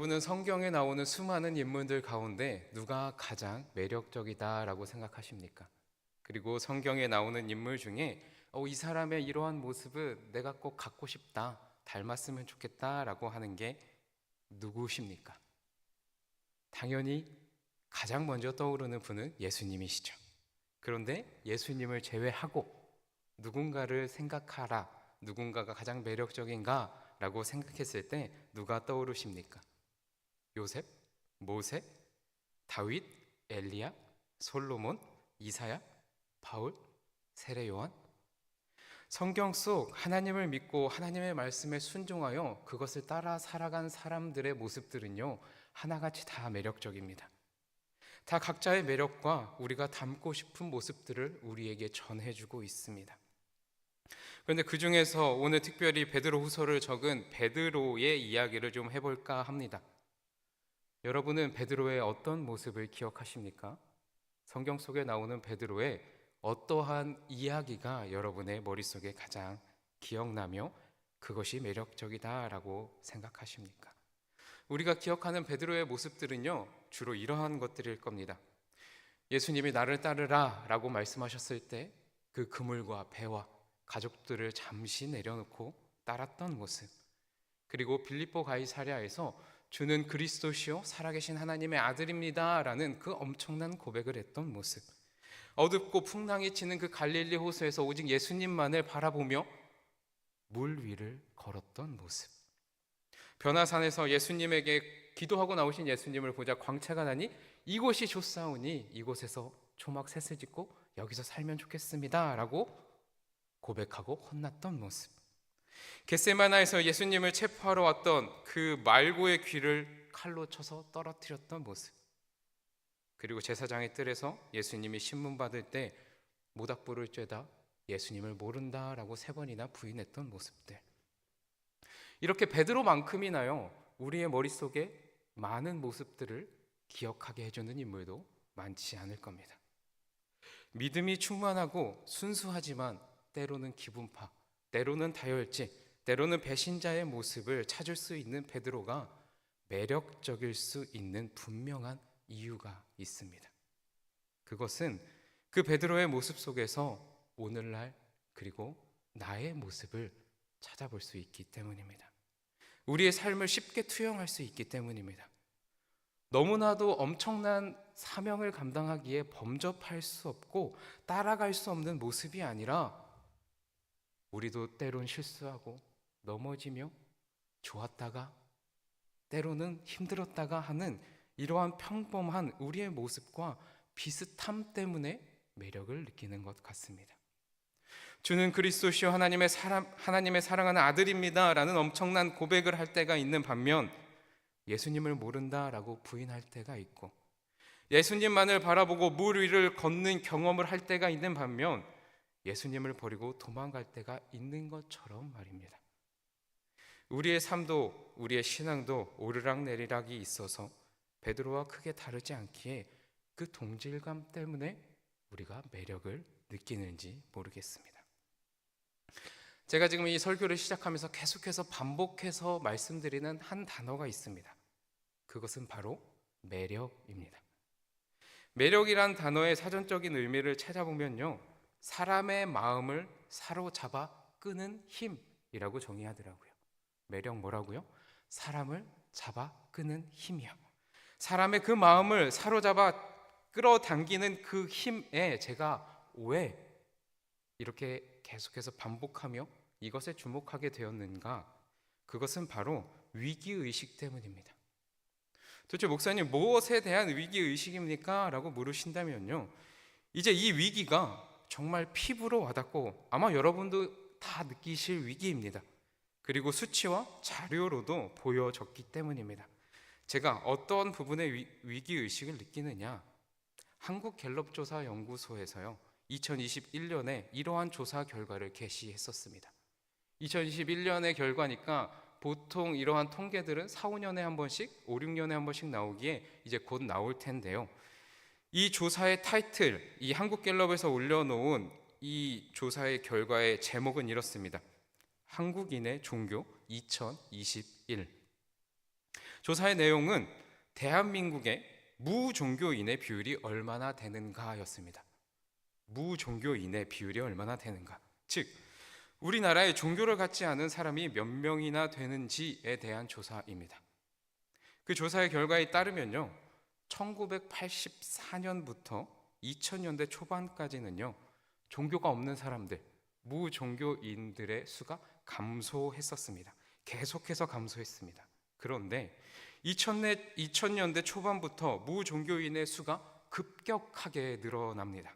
여러분은 성경에 나오는 수많은 인물들 가운데 누가 가장 매력적이다라고 생각하십니까? 그리고 성경에 나오는 인물 중에 이 사람의 이러한 모습은 내가 꼭 갖고 싶다, 닮았으면 좋겠다라고 하는 게 누구십니까? 당연히 가장 먼저 떠오르는 분은 예수님이시죠. 그런데 예수님을 제외하고 누군가를 생각하라, 누군가가 가장 매력적인가 라고 생각했을 때 누가 떠오르십니까? 요셉, 모세, 다윗, 엘리야, 솔로몬, 이사야, 바울, 세례 요한? 성경 속 하나님을 믿고 하나님의 말씀에 순종하여 그것을 따라 살아간 사람들의 모습들은요, 하나같이 다 매력적입니다. 다 각자의 매력과 우리가 닮고 싶은 모습들을 우리에게 전해주고 있습니다. 그런데 그 중에서 오늘 특별히 베드로 후서를 적은 베드로의 이야기를 좀 해볼까 합니다. 여러분은 베드로의 어떤 모습을 기억하십니까? 성경 속에 나오는 베드로의 어떠한 이야기가 여러분의 머릿속에 가장 기억나며 그것이 매력적이다라고 생각하십니까? 우리가 기억하는 베드로의 모습들은요, 주로 이러한 것들일 겁니다. 예수님이 나를 따르라 라고 말씀하셨을 때 그 그물과 배와 가족들을 잠시 내려놓고 따랐던 모습, 그리고 빌립보 가이사랴에서 주는 그리스도시요 살아계신 하나님의 아들입니다 라는 그 엄청난 고백을 했던 모습, 어둡고 풍랑이 치는 그 갈릴리 호수에서 오직 예수님만을 바라보며 물 위를 걸었던 모습, 변화산에서 예수님에게 기도하고 나오신 예수님을 보자 광채가 나니 이곳이 좋사오니 이곳에서 초막 셋을 짓고 여기서 살면 좋겠습니다 라고 고백하고 혼났던 모습, 겟세마나에서 예수님을 체포하러 왔던 그 말고의 귀를 칼로 쳐서 떨어뜨렸던 모습, 그리고 제사장의 뜰에서 예수님이 신문 받을 때 모닥불을 쬐다 예수님을 모른다라고 3번이나 부인했던 모습들, 이렇게 베드로만큼이나요 우리의 머릿속에 많은 모습들을 기억하게 해주는 인물도 많지 않을 겁니다. 믿음이 충만하고 순수하지만 때로는 기분파, 때로는 다혈질, 때로는 배신자의 모습을 찾을 수 있는 베드로가 매력적일 수 있는 분명한 이유가 있습니다. 그것은 그 베드로의 모습 속에서 오늘날 그리고 나의 모습을 찾아볼 수 있기 때문입니다. 우리의 삶을 쉽게 투영할 수 있기 때문입니다. 너무나도 엄청난 사명을 감당하기에 범접할 수 없고 따라갈 수 없는 모습이 아니라 우리도 때론 실수하고 넘어지며 좋았다가 때로는 힘들었다가 하는 이러한 평범한 우리의 모습과 비슷함 때문에 매력을 느끼는 것 같습니다. 주는 그리스도시요 하나님의 사랑하는 아들입니다 라는 엄청난 고백을 할 때가 있는 반면 예수님을 모른다라고 부인할 때가 있고, 예수님만을 바라보고 물 위를 걷는 경험을 할 때가 있는 반면 예수님을 버리고 도망갈 때가 있는 것처럼 말입니다. 우리의 삶도 우리의 신앙도 오르락내리락이 있어서 베드로와 크게 다르지 않기에 그 동질감 때문에 우리가 매력을 느끼는지 모르겠습니다. 제가 지금 이 설교를 시작하면서 계속해서 반복해서 말씀드리는 한 단어가 있습니다. 그것은 바로 매력입니다. 매력이란 단어의 사전적인 의미를 찾아보면요, 사람의 마음을 사로잡아 끄는 힘이라고 정의하더라고요. 매력 뭐라고요? 사람을 잡아 끄는 힘이요. 사람의 그 마음을 사로잡아 끌어당기는 그 힘에 제가 왜 이렇게 계속해서 반복하며 이것에 주목하게 되었는가? 그것은 바로 위기의식 때문입니다. 도대체 목사님 무엇에 대한 위기의식입니까? 라고 물으신다면요, 이제 이 위기가 정말 피부로 와닿고 아마 여러분도 다 느끼실 위기입니다. 그리고 수치와 자료로도 보여졌기 때문입니다. 제가 어떤 부분의 위기의식을 느끼느냐, 한국갤럽조사연구소에서요 2021년에 이러한 조사 결과를 게시했었습니다. 2021년의 결과니까 보통 이러한 통계들은 4, 5년에 한 번씩, 5, 6년에 한 번씩 나오기에 이제 곧 나올 텐데요. 이 조사의 타이틀, 이 한국갤럽에서 올려놓은 이 조사의 결과의 제목은 이렇습니다. 한국인의 종교 2021. 조사의 내용은 대한민국의 무종교인의 비율이 얼마나 되는가였습니다. 무종교인의 비율이 얼마나 되는가. 즉, 우리나라에 종교를 갖지 않은 사람이 몇 명이나 되는지에 대한 조사입니다. 그 조사의 결과에 따르면요, 1984년부터 2000년대 초반까지는요, 종교가 없는 사람들, 무종교인들의 수가 감소했었습니다. 계속해서 감소했습니다. 그런데 2000년대 초반부터 무종교인의 수가 급격하게 늘어납니다.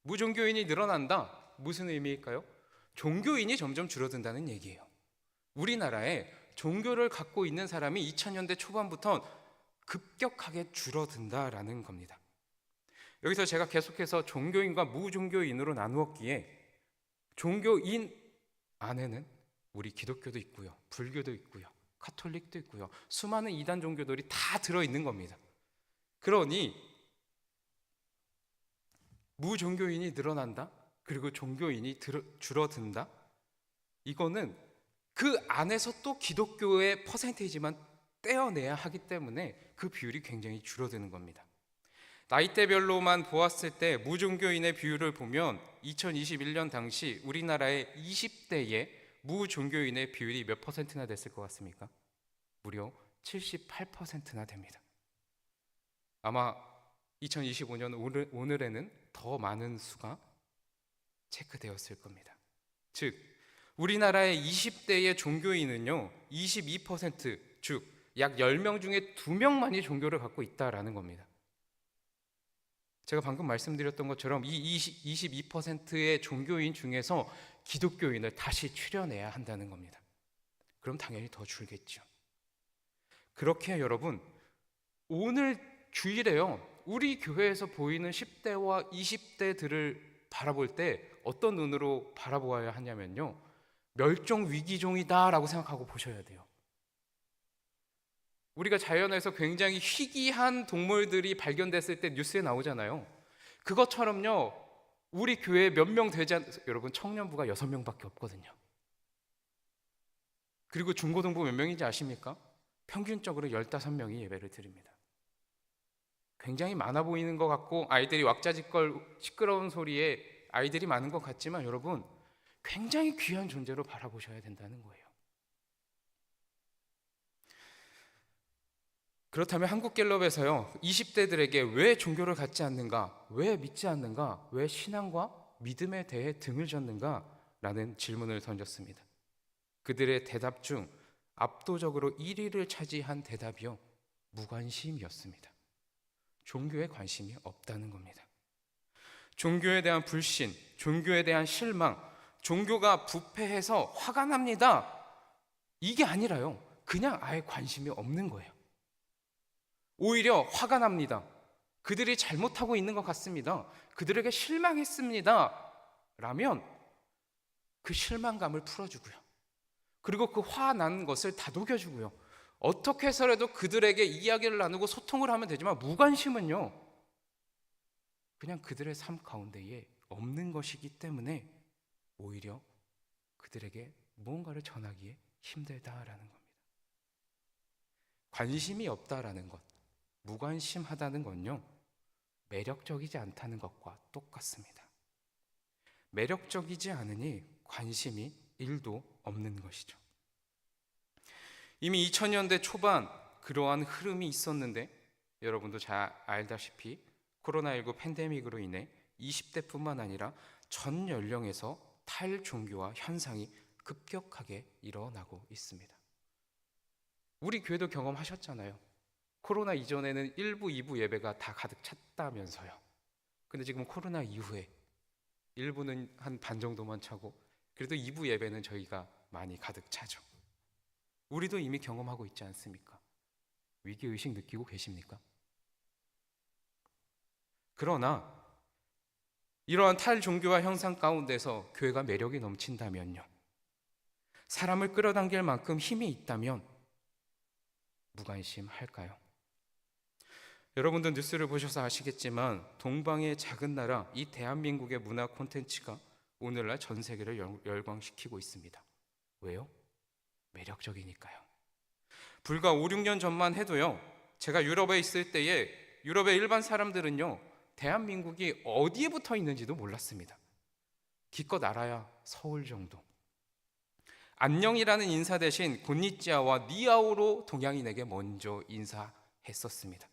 무종교인이 늘어난다. 무슨 의미일까요? 종교인이 점점 줄어든다는 얘기예요. 우리나라에 종교를 갖고 있는 사람이 2000년대 초반부터 급격하게 줄어든다라는 겁니다. 여기서 제가 계속해서 종교인과 무종교인으로 나누었기에 종교인 안에는 우리 기독교도 있고요, 불교도 있고요, 카톨릭도 있고요, 수많은 이단 종교들이 다 들어있는 겁니다. 그러니 무종교인이 늘어난다, 그리고 종교인이 줄어든다, 이거는 그 안에서 또 기독교의 퍼센테이지만 떼어내야 하기 때문에 그 비율이 굉장히 줄어드는 겁니다. 나이대별로만 보았을 때 무종교인의 비율을 보면 2021년 당시 우리나라의 20대의 무종교인의 비율이 몇 퍼센트나 됐을 것 같습니까? 무려 78%나 됩니다. 아마 2025년 오늘에는 더 많은 수가 체크되었을 겁니다. 즉, 우리나라의 20대의 종교인은요 22%, 즉 약 10명 중에 2명만이 종교를 갖고 있다라는 겁니다. 제가 방금 말씀드렸던 것처럼 이 22%의 종교인 중에서 기독교인을 다시 추려내야 한다는 겁니다. 그럼 당연히 더 줄겠죠. 그렇게 여러분, 오늘 주일에요, 우리 교회에서 보이는 10대와 20대들을 바라볼 때 어떤 눈으로 바라보아야 하냐면요, 멸종 위기종이다라고 생각하고 보셔야 돼요. 우리가 자연에서 굉장히 희귀한 동물들이 발견됐을 때 뉴스에 나오잖아요. 그것처럼요, 우리 교회에 몇 명 되지 여러분, 청년부가 6명밖에 없거든요. 그리고 중고등부 몇 명인지 아십니까? 평균적으로 15명이 예배를 드립니다. 굉장히 많아 보이는 것 같고 아이들이 왁자지껄 시끄러운 소리에 아이들이 많은 것 같지만 여러분, 굉장히 귀한 존재로 바라보셔야 된다는 거예요. 그렇다면 한국갤럽에서요 20대들에게 왜 종교를 갖지 않는가, 왜 믿지 않는가, 왜 신앙과 믿음에 대해 등을 졌는가 라는 질문을 던졌습니다. 그들의 대답 중 압도적으로 1위를 차지한 대답이요, 무관심이었습니다. 종교에 관심이 없다는 겁니다. 종교에 대한 불신, 종교에 대한 실망, 종교가 부패해서 화가 납니다, 이게 아니라요, 그냥 아예 관심이 없는 거예요. 오히려 화가 납니다. 그들이 잘못하고 있는 것 같습니다. 그들에게 실망했습니다 라면 그 실망감을 풀어주고요, 그리고 그 화난 것을 다독여주고요, 어떻게 해서라도 그들에게 이야기를 나누고 소통을 하면 되지만 무관심은요, 그냥 그들의 삶 가운데에 없는 것이기 때문에 오히려 그들에게 무언가를 전하기에 힘들다라는 겁니다. 관심이 없다라는 것, 무관심하다는 건요, 매력적이지 않다는 것과 똑같습니다. 매력적이지 않으니 관심이 1도 없는 것이죠. 이미 2000년대 초반 그러한 흐름이 있었는데 여러분도 잘 알다시피 코로나19 팬데믹으로 인해 20대뿐만 아니라 전 연령에서 탈종교화 현상이 급격하게 일어나고 있습니다. 우리 교회도 경험하셨잖아요. 코로나 이전에는 1부, 2부 예배가 다 가득 찼다면서요. 근데 지금 코로나 이후에 1부는 한 반 정도만 차고 그래도 2부 예배는 저희가 많이 가득 차죠. 우리도 이미 경험하고 있지 않습니까? 위기의식 느끼고 계십니까? 그러나 이러한 탈종교화 현상 가운데서 교회가 매력이 넘친다면요, 사람을 끌어당길 만큼 힘이 있다면 무관심할까요? 여러분들 뉴스를 보셔서 아시겠지만 동방의 작은 나라 이 대한민국의 문화 콘텐츠가 오늘날 전 세계를 열광시키고 있습니다. 왜요? 매력적이니까요. 불과 5, 6년 전만 해도요, 제가 유럽에 있을 때에 유럽의 일반 사람들은요, 대한민국이 어디에 붙어 있는지도 몰랐습니다. 기껏 알아야 서울 정도. 안녕이라는 인사 대신 곤니찌아와 니아오로 동양인에게 먼저 인사했었습니다.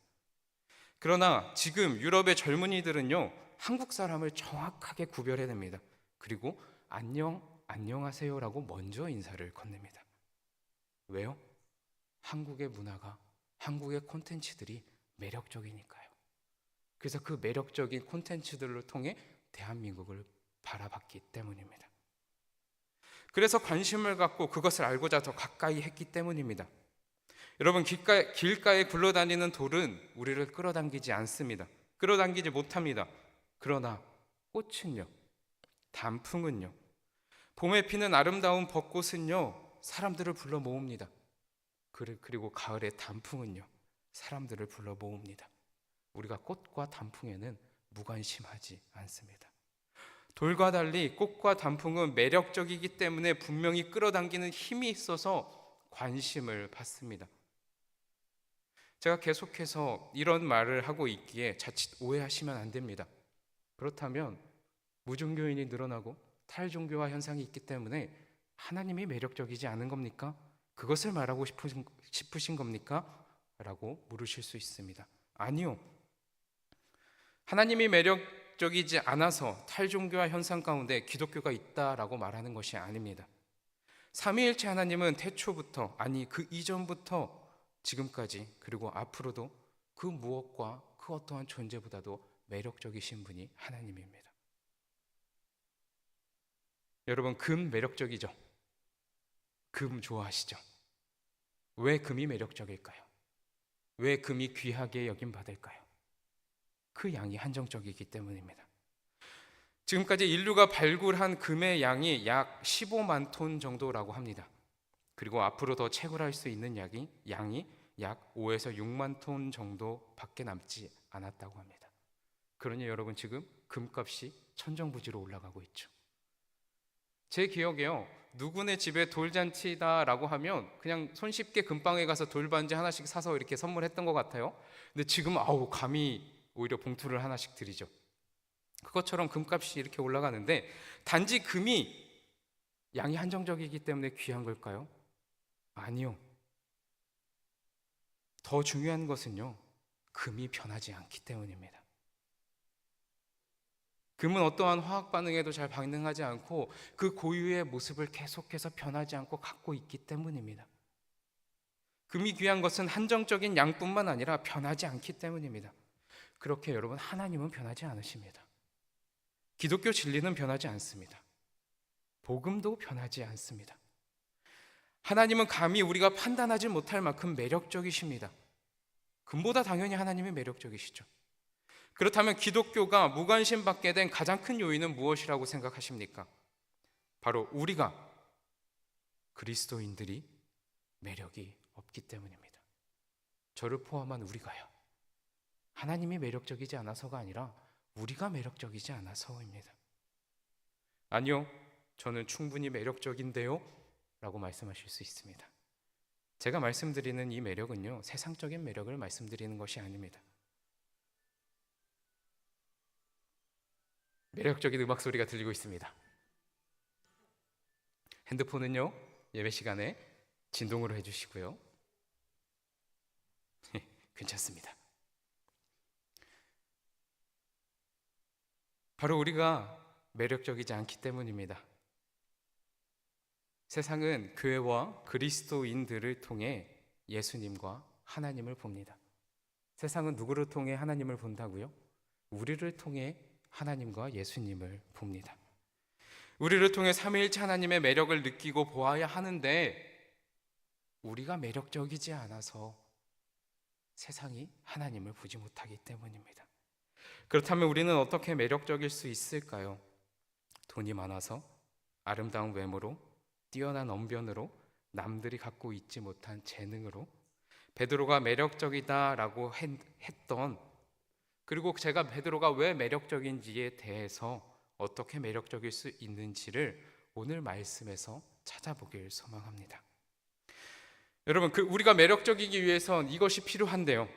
그러나 지금 유럽의 젊은이들은요, 한국 사람을 정확하게 구별해냅니다. 그리고 안녕하세요라고 먼저 인사를 건넵니다. 왜요? 한국의 문화가, 한국의 콘텐츠들이 매력적이니까요. 그래서 그 매력적인 콘텐츠들을 통해 대한민국을 바라봤기 때문입니다. 그래서 관심을 갖고 그것을 알고자 더 가까이 했기 때문입니다. 여러분, 길가에 굴러다니는 돌은 우리를 끌어당기지 않습니다. 끌어당기지 못합니다. 그러나 꽃은요, 단풍은요, 봄에 피는 아름다운 벚꽃은요, 사람들을 불러 모읍니다. 그리고 가을의 단풍은요, 사람들을 불러 모읍니다. 우리가 꽃과 단풍에는 무관심하지 않습니다. 돌과 달리 꽃과 단풍은 매력적이기 때문에 분명히 끌어당기는 힘이 있어서 관심을 받습니다. 제가 계속해서 이런 말을 하고 있기에 자칫 오해하시면 안 됩니다. 그렇다면 무종교인이 늘어나고 탈종교화 현상이 있기 때문에 하나님이 매력적이지 않은 겁니까? 그것을 말하고 싶으신 겁니까? 라고 물으실 수 있습니다. 아니요. 하나님이 매력적이지 않아서 탈종교화 현상 가운데 기독교가 있다라고 말하는 것이 아닙니다. 삼위일체 하나님은 태초부터, 아니 그 이전부터 지금까지, 그리고 앞으로도 그 무엇과 그 어떠한 존재보다도 매력적이신 분이 하나님입니다. 여러분, 금 매력적이죠? 금 좋아하시죠? 왜 금이 매력적일까요? 왜 금이 귀하게 여김받을까요? 그 양이 한정적이기 때문입니다. 지금까지 인류가 발굴한 금의 양이 약 15만 톤 정도라고 합니다. 그리고 앞으로 더 채굴할 수 있는 양이 약 5에서 6만 톤 정도밖에 남지 않았다고 합니다. 그러니 여러분, 지금 금값이 천정부지로 올라가고 있죠. 제 기억에요, 누구네 집에 돌잔치다라고 하면 그냥 손쉽게 금방에 가서 돌반지 하나씩 사서 이렇게 선물했던 것 같아요. 근데 지금 감히 오히려 봉투를 하나씩 드리죠. 그것처럼 금값이 이렇게 올라가는데, 단지 금이 양이 한정적이기 때문에 귀한 걸까요? 아니요. 더 중요한 것은요, 금이 변하지 않기 때문입니다. 금은 어떠한 화학 반응에도 잘 반응하지 않고 그 고유의 모습을 계속해서 변하지 않고 갖고 있기 때문입니다. 금이 귀한 것은 한정적인 양뿐만 아니라 변하지 않기 때문입니다. 그렇게 여러분, 하나님은 변하지 않으십니다. 기독교 진리는 변하지 않습니다. 복음도 변하지 않습니다. 하나님은 감히 우리가 판단하지 못할 만큼 매력적이십니다. 금보다 당연히 하나님이 매력적이시죠. 그렇다면 기독교가 무관심 받게 된 가장 큰 요인은 무엇이라고 생각하십니까? 바로 우리가, 그리스도인들이 매력이 없기 때문입니다. 저를 포함한 우리가요. 하나님이 매력적이지 않아서가 아니라 우리가 매력적이지 않아서입니다. 아니요, 저는 충분히 매력적인데요 라고 말씀하실 수 있습니다. 제가 말씀드리는 이 매력은요, 세상적인 매력을 말씀드리는 것이 아닙니다. 매력적인 음악 소리가 들리고 있습니다. 핸드폰은요, 예배 시간에 진동으로 해주시고요. 괜찮습니다. 바로 우리가 매력적이지 않기 때문입니다. 세상은 교회와 그리스도인들을 통해 예수님과 하나님을 봅니다. 세상은 누구를 통해 하나님을 본다고요? 우리를 통해 하나님과 예수님을 봅니다. 우리를 통해 삼위일체 하나님의 매력을 느끼고 보아야 하는데, 우리가 매력적이지 않아서 세상이 하나님을 보지 못하기 때문입니다. 그렇다면 우리는 어떻게 매력적일 수 있을까요? 돈이 많아서, 아름다운 외모로, 뛰어난 언변으로, 남들이 갖고 있지 못한 재능으로, 베드로가 매력적이다라고 했던, 그리고 제가 베드로가 왜 매력적인지에 대해서 어떻게 매력적일 수 있는지를 오늘 말씀에서 찾아보길 소망합니다. 여러분, 우리가 매력적이기 위해선 이것이 필요한데요.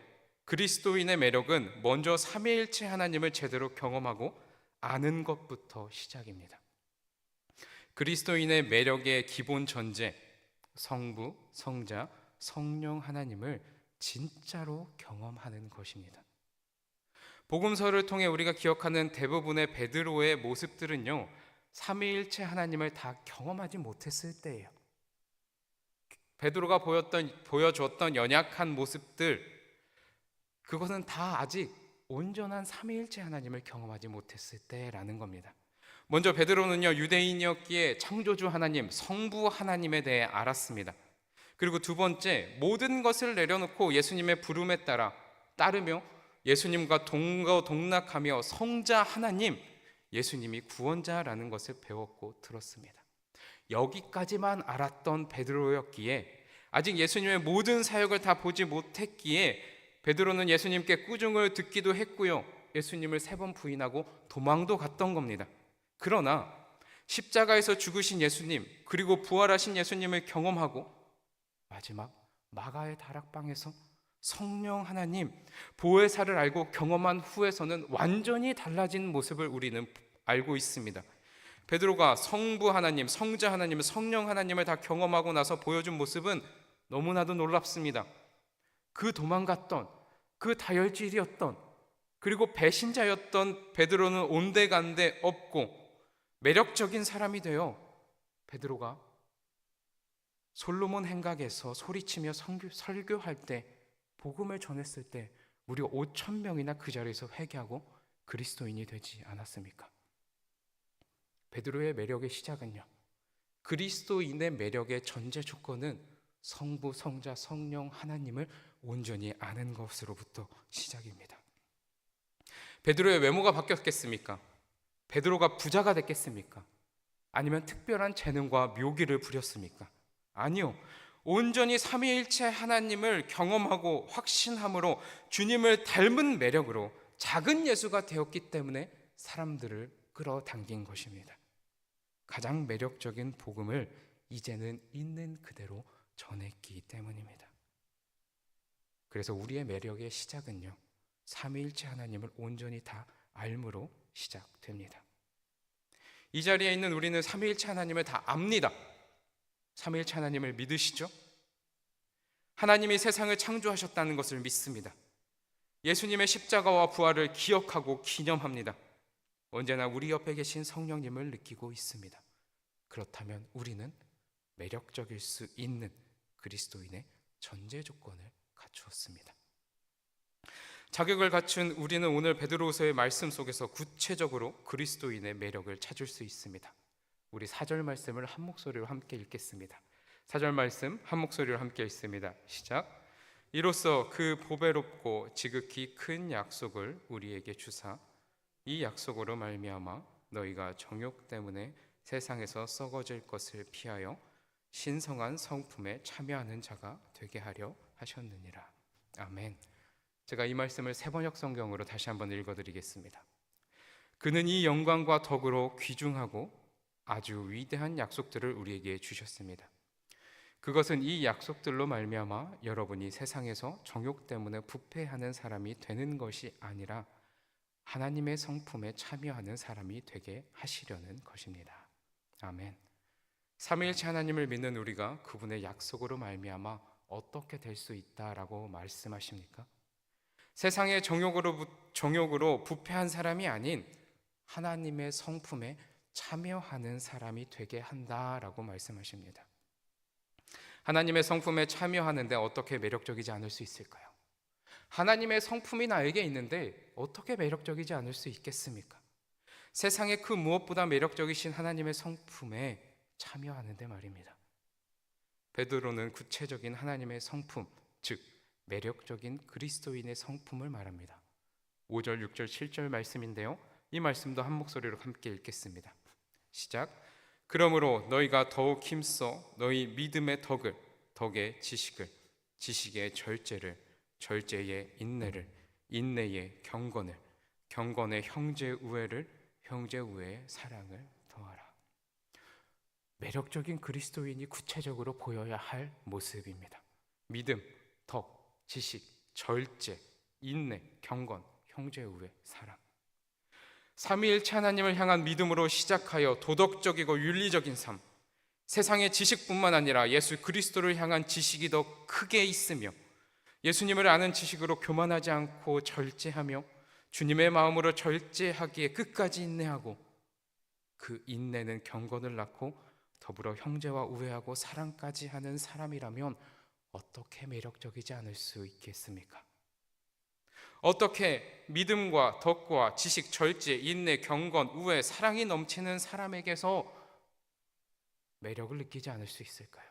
그리스도인의 매력은 먼저 삼위일체 하나님을 제대로 경험하고 아는 것부터 시작입니다. 그리스도인의 매력의 기본 전제, 성부, 성자, 성령 하나님을 진짜로 경험하는 것입니다. 복음서를 통해 우리가 기억하는 대부분의 베드로의 모습들은요, 삼위일체 하나님을 다 경험하지 못했을 때예요. 베드로가 보여주었던 연약한 모습들, 그것은 다 아직 온전한 삼위일체 하나님을 경험하지 못했을 때라는 겁니다. 먼저 베드로는요, 유대인이었기에 창조주 하나님, 성부 하나님에 대해 알았습니다. 그리고 두 번째, 모든 것을 내려놓고 예수님의 부름에 따르며 예수님과 동거동락하며 성자 하나님, 예수님이 구원자라는 것을 배웠고 들었습니다. 여기까지만 알았던 베드로였기에, 아직 예수님의 모든 사역을 다 보지 못했기에 베드로는 예수님께 꾸중을 듣기도 했고요, 예수님을 3번 부인하고 도망도 갔던 겁니다. 그러나 십자가에서 죽으신 예수님, 그리고 부활하신 예수님을 경험하고 마지막 마가의 다락방에서 성령 하나님, 보혜사를 알고 경험한 후에서는 완전히 달라진 모습을 우리는 알고 있습니다. 베드로가 성부 하나님, 성자 하나님, 성령 하나님을 다 경험하고 나서 보여준 모습은 너무나도 놀랍습니다. 그 도망갔던, 그 다혈질이었던, 그리고 배신자였던 베드로는 온데간데 없고 매력적인 사람이 되어 베드로가 솔로몬 행각에서 소리치며 설교할 때, 복음을 전했을 때 무려 5,000명이나 그 자리에서 회개하고 그리스도인이 되지 않았습니까? 베드로의 매력의 시작은요, 그리스도인의 매력의 전제 조건은 성부, 성자, 성령 하나님을 온전히 아는 것으로부터 시작입니다. 베드로의 외모가 바뀌었겠습니까? 베드로가 부자가 됐겠습니까? 아니면 특별한 재능과 묘기를 부렸습니까? 아니요. 온전히 삼위일체 하나님을 경험하고 확신함으로 주님을 닮은 매력으로 작은 예수가 되었기 때문에 사람들을 끌어당긴 것입니다. 가장 매력적인 복음을 이제는 있는 그대로 전했기 때문입니다. 그래서 우리의 매력의 시작은요, 삼위일체 하나님을 온전히 다 알므로 시작됩니다. 이 자리에 있는 우리는 삼위일체 하나님을 다 압니다. 삼위일체 하나님을 믿으시죠? 하나님이 세상을 창조하셨다는 것을 믿습니다. 예수님의 십자가와 부활을 기억하고 기념합니다. 언제나 우리 옆에 계신 성령님을 느끼고 있습니다. 그렇다면 우리는 매력적일 수 있는 그리스도인의 전제 조건을 갖추었습니다. 자격을 갖춘 우리는 오늘 베드로후서의 말씀 속에서 구체적으로 그리스도인의 매력을 찾을 수 있습니다. 우리 4절 말씀을 한 목소리로 함께 읽겠습니다. 4절 말씀 한 목소리로 함께 읽습니다. 시작. 이로써 그 보배롭고 지극히 큰 약속을 우리에게 주사 이 약속으로 말미암아 너희가 정욕 때문에 세상에서 썩어질 것을 피하여 신성한 성품에 참여하는 자가 되게 하려 하셨느니라. 아멘. 제가 이 말씀을 새번역 성경으로 다시 한번 읽어드리겠습니다. 그는 이 영광과 덕으로 귀중하고 아주 위대한 약속들을 우리에게 주셨습니다. 그것은 이 약속들로 말미암아 여러분이 세상에서 정욕 때문에 부패하는 사람이 되는 것이 아니라 하나님의 성품에 참여하는 사람이 되게 하시려는 것입니다. 아멘. 삼위일체 하나님을 믿는 우리가 그분의 약속으로 말미암아 어떻게 될 수 있다라고 말씀하십니까? 세상의 정욕으로 부패한 사람이 아닌 하나님의 성품에 참여하는 사람이 되게 한다라고 말씀하십니다. 하나님의 성품에 참여하는데 어떻게 매력적이지 않을 수 있을까요? 하나님의 성품이 나에게 있는데 어떻게 매력적이지 않을 수 있겠습니까? 세상의 그 무엇보다 매력적이신 하나님의 성품에 참여하는데 말입니다. 베드로는 구체적인 하나님의 성품, 즉 매력적인 그리스도인의 성품을 말합니다. 5절, 6절, 7절 말씀인데요, 이 말씀도 한 목소리로 함께 읽겠습니다. 시작. 그러므로 너희가 더욱 힘써 너희 믿음의 덕을, 덕의 지식을, 지식의 절제를, 절제의 인내를, 인내의 경건을, 경건의 형제 우애를, 형제 우애의 사랑을 더하라. 매력적인 그리스도인이 구체적으로 보여야 할 모습입니다. 믿음, 덕, 지식, 절제, 인내, 경건, 형제 우애, 사랑. 삼위일체 하나님을 향한 믿음으로 시작하여 도덕적이고 윤리적인 삶, 세상의 지식뿐만 아니라 예수 그리스도를 향한 지식이 더 크게 있으며 예수님을 아는 지식으로 교만하지 않고 절제하며 주님의 마음으로 절제하기에 끝까지 인내하고 그 인내는 경건을 낳고 더불어 형제와 우애하고 사랑까지 하는 사람이라면 어떻게 매력적이지 않을 수 있겠습니까? 어떻게 믿음과 덕과 지식, 절제, 인내, 경건, 우애, 사랑이 넘치는 사람에게서 매력을 느끼지 않을 수 있을까요?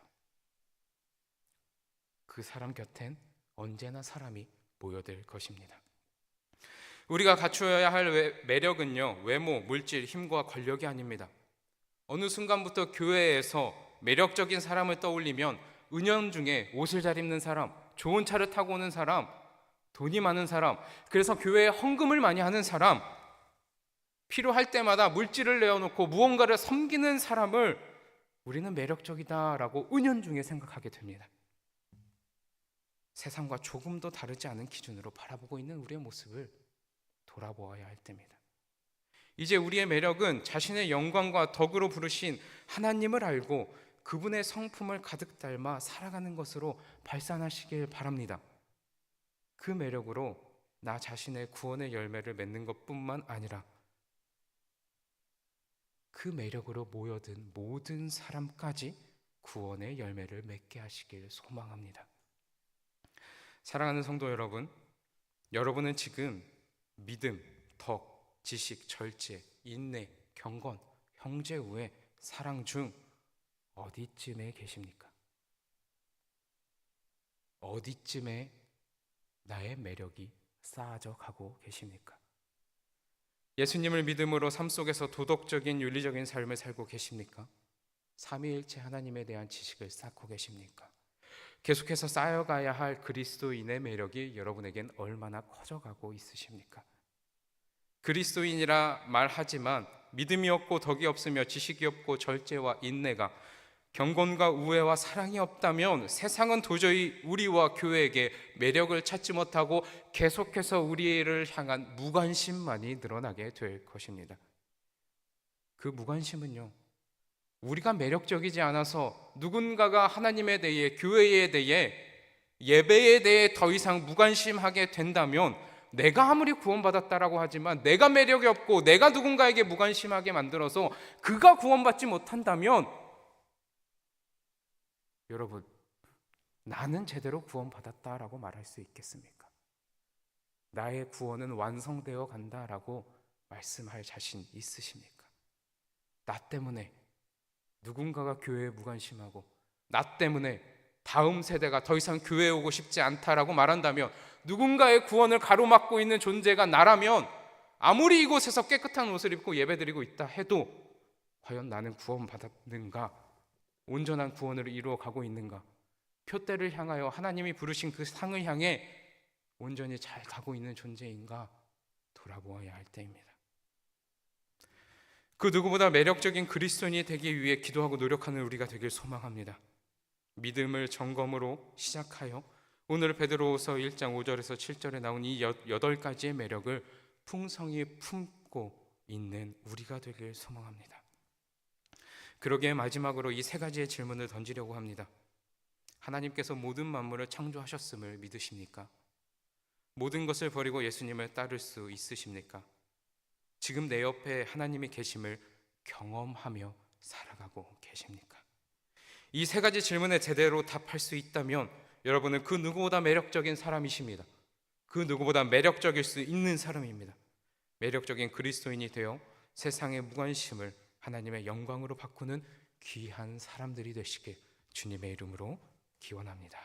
그 사람 곁엔 언제나 사람이 모여들 것입니다. 우리가 갖추어야 할 매력은요, 외모, 물질, 힘과 권력이 아닙니다. 어느 순간부터 교회에서 매력적인 사람을 떠올리면 은연중에 옷을 잘 입는 사람, 좋은 차를 타고 오는 사람, 돈이 많은 사람, 그래서 교회에 헌금을 많이 하는 사람, 필요할 때마다 물질을 내어놓고 무언가를 섬기는 사람을 우리는 매력적이다라고 은연중에 생각하게 됩니다. 세상과 조금도 다르지 않은 기준으로 바라보고 있는 우리의 모습을 돌아보아야 할 때입니다. 이제 우리의 매력은 자신의 영광과 덕으로 부르신 하나님을 알고 그분의 성품을 가득 닮아 살아가는 것으로 발산하시길 바랍니다. 그 매력으로 나 자신의 구원의 열매를 맺는 것뿐만 아니라 그 매력으로 모여든 모든 사람까지 구원의 열매를 맺게 하시길 소망합니다. 사랑하는 성도 여러분, 여러분은 지금 믿음, 덕, 지식, 절제, 인내, 경건, 형제 우애, 사랑 중 어디쯤에 계십니까? 어디쯤에 나의 매력이 쌓아져 가고 계십니까? 예수님을 믿음으로 삶 속에서 도덕적인 윤리적인 삶을 살고 계십니까? 삼위일체 하나님에 대한 지식을 쌓고 계십니까? 계속해서 쌓여가야 할 그리스도인의 매력이 여러분에겐 얼마나 커져가고 있으십니까? 그리스도인이라 말하지만 믿음이 없고 덕이 없으며 지식이 없고 절제와 인내가 경건과 우애와 사랑이 없다면 세상은 도저히 우리와 교회에게 매력을 찾지 못하고 계속해서 우리를 향한 무관심만이 늘어나게 될 것입니다. 그 무관심은요, 우리가 매력적이지 않아서 누군가가 하나님에 대해, 교회에 대해, 예배에 대해 더 이상 무관심하게 된다면 내가 아무리 구원받았다라고 하지만 내가 매력이 없고 내가 누군가에게 무관심하게 만들어서 그가 구원받지 못한다면 여러분, 나는 제대로 구원받았다라고 말할 수 있겠습니까? 나의 구원은 완성되어 간다라고 말씀할 자신 있으십니까? 나 때문에 누군가가 교회에 무관심하고 나 때문에 다음 세대가 더 이상 교회에 오고 싶지 않다라고 말한다면 누군가의 구원을 가로막고 있는 존재가 나라면 아무리 이곳에서 깨끗한 옷을 입고 예배드리고 있다 해도 과연 나는 구원받았는가? 온전한 구원을 이루어 가고 있는가? 표대를 향하여 하나님이 부르신 그 상을 향해 온전히 잘 가고 있는 존재인가 돌아보아야 할 때입니다. 그 누구보다 매력적인 그리스도인이 되기 위해 기도하고 노력하는 우리가 되길 소망합니다. 믿음을 점검으로 시작하여 오늘 베드로후서 1장 5절에서 7절에 나온 이 8가지의 매력을 풍성히 품고 있는 우리가 되길 소망합니다. 그러기에 마지막으로 이 3가지의 질문을 던지려고 합니다. 하나님께서 모든 만물을 창조하셨음을 믿으십니까? 모든 것을 버리고 예수님을 따를 수 있으십니까? 지금 내 옆에 하나님이 계심을 경험하며 살아가고 계십니까? 이 3가지 질문에 제대로 답할 수 있다면 여러분은 그 누구보다 매력적인 사람이십니다. 그 누구보다 매력적일 수 있는 사람입니다. 매력적인 그리스도인이 되어 세상의 무관심을 하나님의 영광으로 바꾸는 귀한 사람들이 되시길 주님의 이름으로 기원합니다.